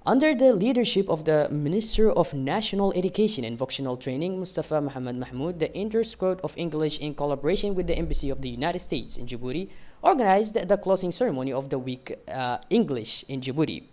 Under the leadership of the Minister of National Education and Vocational Training, Mustafa Muhammad Mahmoud, the Inter-School of English, in collaboration with the Embassy of the United States in Djibouti, organized the closing ceremony of the week English in Djibouti.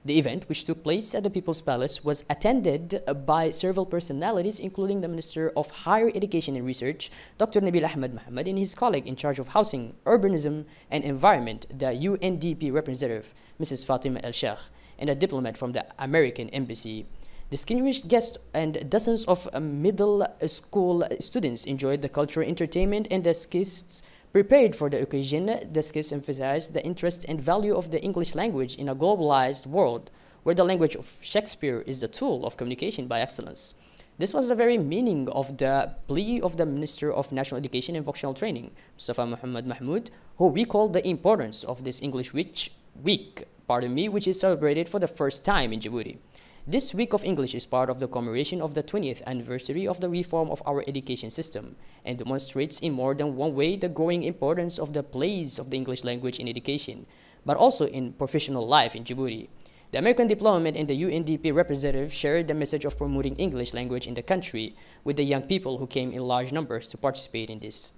The event, which took place at the People's Palace, was attended by several personalities, including the Minister of Higher Education and Research, Dr. Nabil Ahmed Mohammed, and his colleague in charge of Housing, Urbanism, and Environment, the UNDP representative, Mrs. Fatima El-Sheikh, and a diplomat from the American Embassy. Distinguished guests and dozens of middle school students enjoyed the cultural entertainment and the skits prepared for the occasion. The skits emphasized the interest and value of the English language in a globalized world, where the language of Shakespeare is the tool of communication by excellence. This was the very meaning of the plea of the Minister of National Education and Vocational Training, Mustafa Muhammad Mahmoud, who recalled the importance of this English week, which is celebrated for the first time in Djibouti. This week of English is part of the commemoration of the 20th anniversary of the reform of our education system and demonstrates in more than one way the growing importance of the place of the English language in education, but also in professional life in Djibouti. The American diplomat and the UNDP representative shared the message of promoting English language in the country with the young people who came in large numbers to participate in this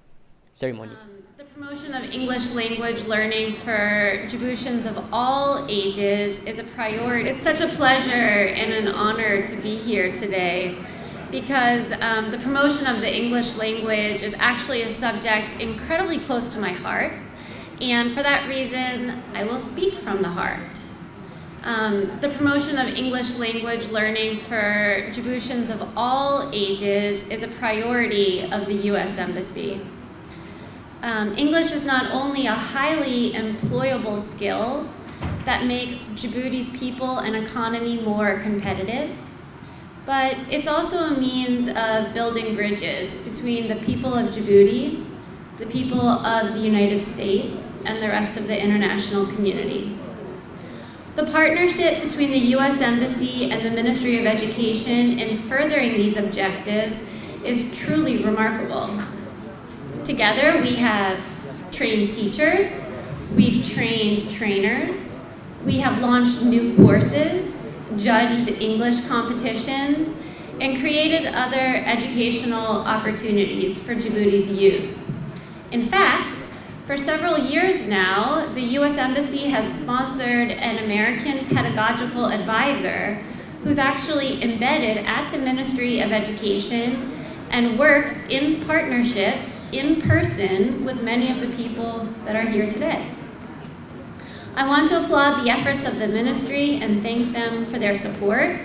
ceremony. The promotion of English language learning for Djiboutians of all ages is a priority. It's such a pleasure and an honor to be here today because the promotion of the English language is actually a subject incredibly close to my heart, and for that reason, I will speak from the heart. The promotion of English language learning for Djiboutians of all ages is a priority of the U.S. Embassy. English is not only a highly employable skill that makes Djibouti's people and economy more competitive, but it's also a means of building bridges between the people of Djibouti, the people of the United States, and the rest of the international community. The partnership between the U.S. Embassy and the Ministry of Education in furthering these objectives is truly remarkable. Together, we have trained teachers, we've trained trainers, we have launched new courses, judged English competitions, and created other educational opportunities for Djibouti's youth. In fact, for several years now, the U.S. Embassy has sponsored an American pedagogical advisor who's actually embedded at the Ministry of Education and works in partnership in person with many of the people that are here today. I want to applaud the efforts of the ministry and thank them for their support.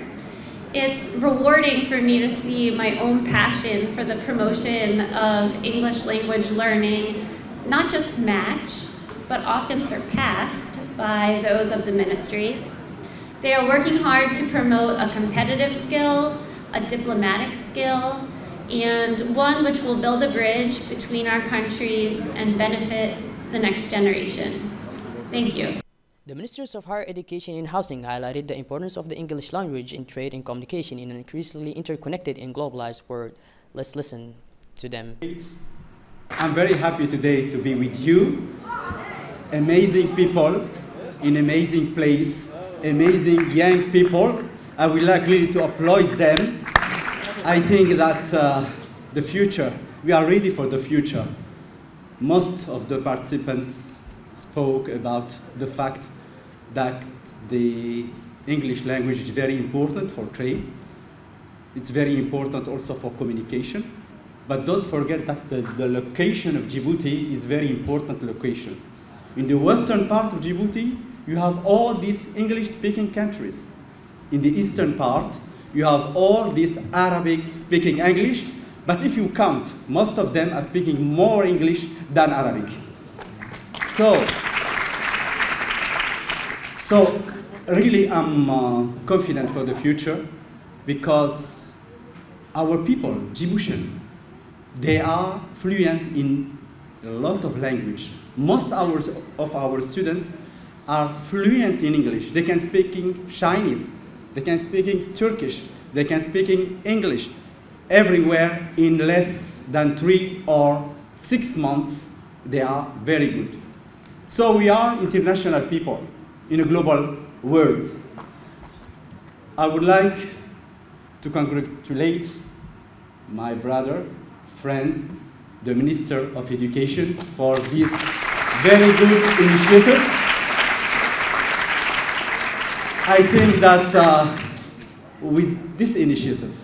It's rewarding for me to see my own passion for the promotion of English language learning not just matched, but often surpassed by those of the ministry. They are working hard to promote a competitive skill, a diplomatic skill, and one which will build a bridge between our countries and benefit the next generation. Thank you. The Ministers of Higher Education and Housing highlighted the importance of the English language in trade and communication in an increasingly interconnected and globalized world. Let's listen to them. I'm very happy today to be with you. Amazing people in amazing place, amazing young people. I would like really to applaud them. I think that the future, we are ready for the future. Most of the participants spoke about the fact that the English language is very important for trade. It's very important also for communication. But don't forget that the location of Djibouti is very important location. In the western part of Djibouti, you have all these English-speaking countries. In the eastern part, you have all these Arabic-speaking English, but if you count, most of them are speaking more English than Arabic. So really I'm confident for the future because our people, Djiboutian, they are fluent in a lot of language. Most of our students are fluent in English. They can speak Chinese, they can speak Turkish, they can speak English everywhere in less than 3 or 6 months. They are very good. So we are international people in a global world. I would like to congratulate my brother, friend, the Minister of Education for this very good initiative. I think that with this initiative,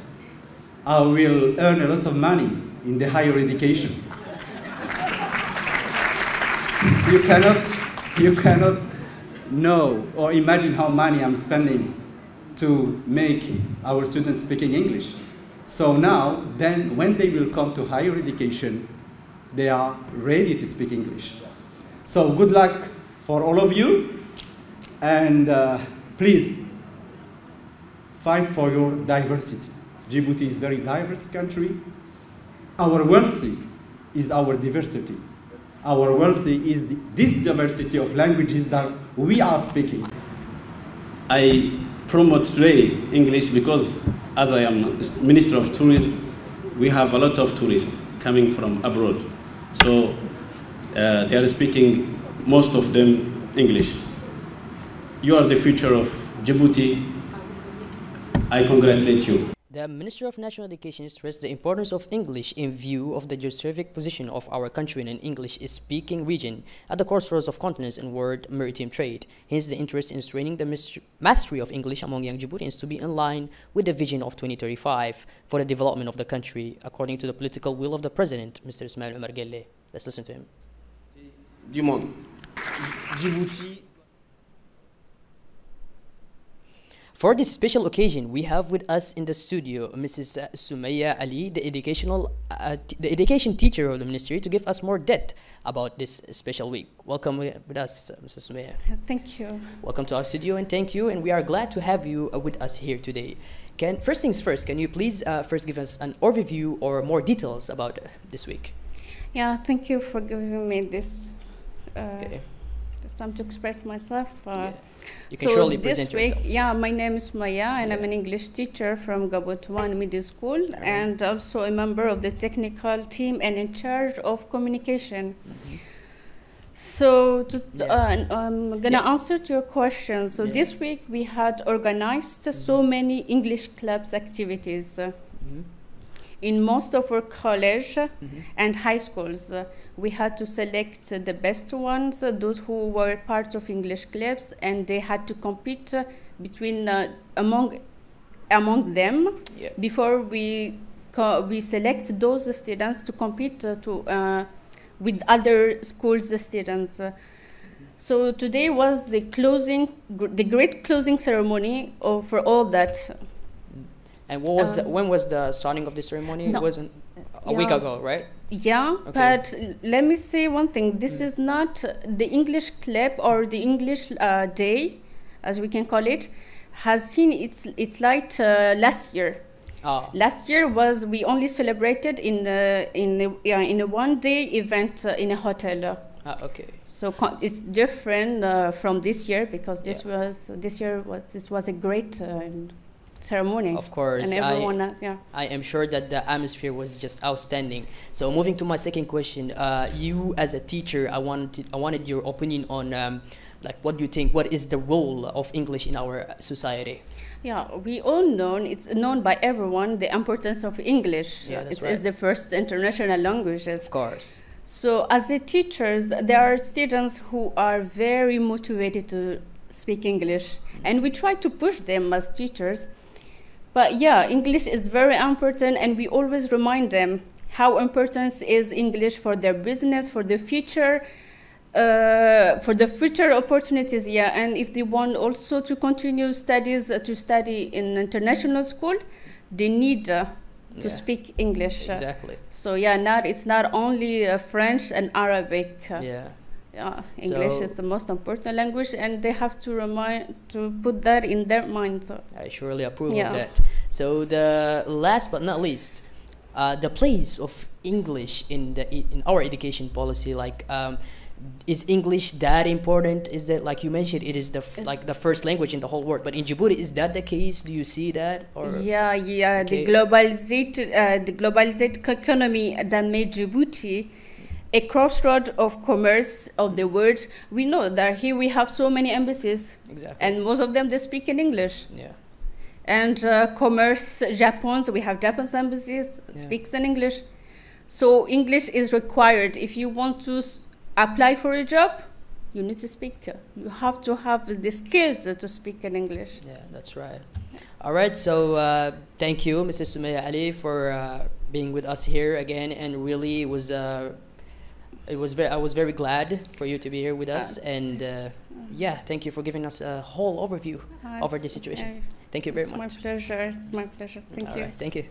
I will earn a lot of money in the higher education. You cannot know or imagine how money I'm spending to make our students speaking English. So now, then, when they will come to higher education, they are ready to speak English. So good luck for all of you, and please fight for your diversity. Djibouti is a very diverse country. Our wealthy is our diversity. Our wealthy is this diversity of languages that we are speaking. I promote today English because, as I am Minister of Tourism, we have a lot of tourists coming from abroad. So they are speaking, most of them, English. You are the future of Djibouti. I congratulate you. The Minister of National Education stressed the importance of English in view of the geographic position of our country in an English-speaking region at the crossroads of continents and world maritime trade. Hence, the interest in straining the mastery of English among young Djiboutians to be in line with the vision of 2035 for the development of the country, according to the political will of the President, Mr. Ismail Omar Guelleh. Let's listen to him. Du monde. Djibouti. For this special occasion, we have with us in the studio Mrs. Sumaya Ali, the education teacher of the ministry, to give us more depth about this special week. Welcome with us, Mrs. Sumaya. Thank you. Welcome to our studio, and thank you. And we are glad to have you with us here today. First things first, can you please first give us an overview or more details about this week? Yeah, thank you for giving me this Okay. time to express myself. Yeah. You can surely present this week, yourself. yeah, my name is Maya, and I'm an English teacher from Gabon Middle School, and also a member of the technical team and in charge of communication. So I'm gonna answer to your question. So this week we had organized so many English clubs activities in most of our college and high schools. We had to select the best ones, those who were part of English clubs, and they had to compete between among them before we select those students to compete with other schools' students. So today was the great closing ceremony for all that. And what was when was the starting of the ceremony? No, it wasn't a week ago, right? Yeah, Okay. but let me say one thing. This is not the English club or the English day, as we can call it, has seen its light last year. Last year we only celebrated in a one-day event in a hotel. Okay. So it's different from this year, because this was a great ceremony. Of course, and everyone else, I am sure that the atmosphere was just outstanding. So moving to my second question, you as a teacher, I wanted your opinion on like, what do you think? What is the role of English in our society? Yeah, we all know, it's known by everyone, the importance of English. Yeah, that's It right. is the first international language. Of course. So as a teachers, there are students who are very motivated to speak English, and we try to push them as teachers. But yeah, English is very important, and we always remind them how important is English for their business, for the future opportunities. Yeah, and if they want also to continue studies, to study in international school, they need to speak English. Exactly. So yeah, it's not only French and Arabic. English is the most important language, and they have to put that in their minds. I surely approve of that. So the last but not least, the place of English in our education policy, like is English that important? Is that, like you mentioned, it is the first language in the whole world? But in Djibouti, is that the case? Do you see that? Or okay. The globalized economy that made Djibouti a crossroad of commerce of the world. We know that here we have so many embassies, exactly, and most of them they speak in English. Yeah. And commerce, Japan, so we have Japan's embassies, speaks in English. So English is required. If you want to apply for a job, you need to speak. You have to have the skills to speak in English. Yeah, that's right. All right, so thank you, Mrs. Sumaya Ali, for being with us here again, and really I was very glad for you to be here with us, and yeah, thank you for giving us a whole overview over the situation. Thank you very much. It's my pleasure. It's my pleasure. Thank you. All right, thank you.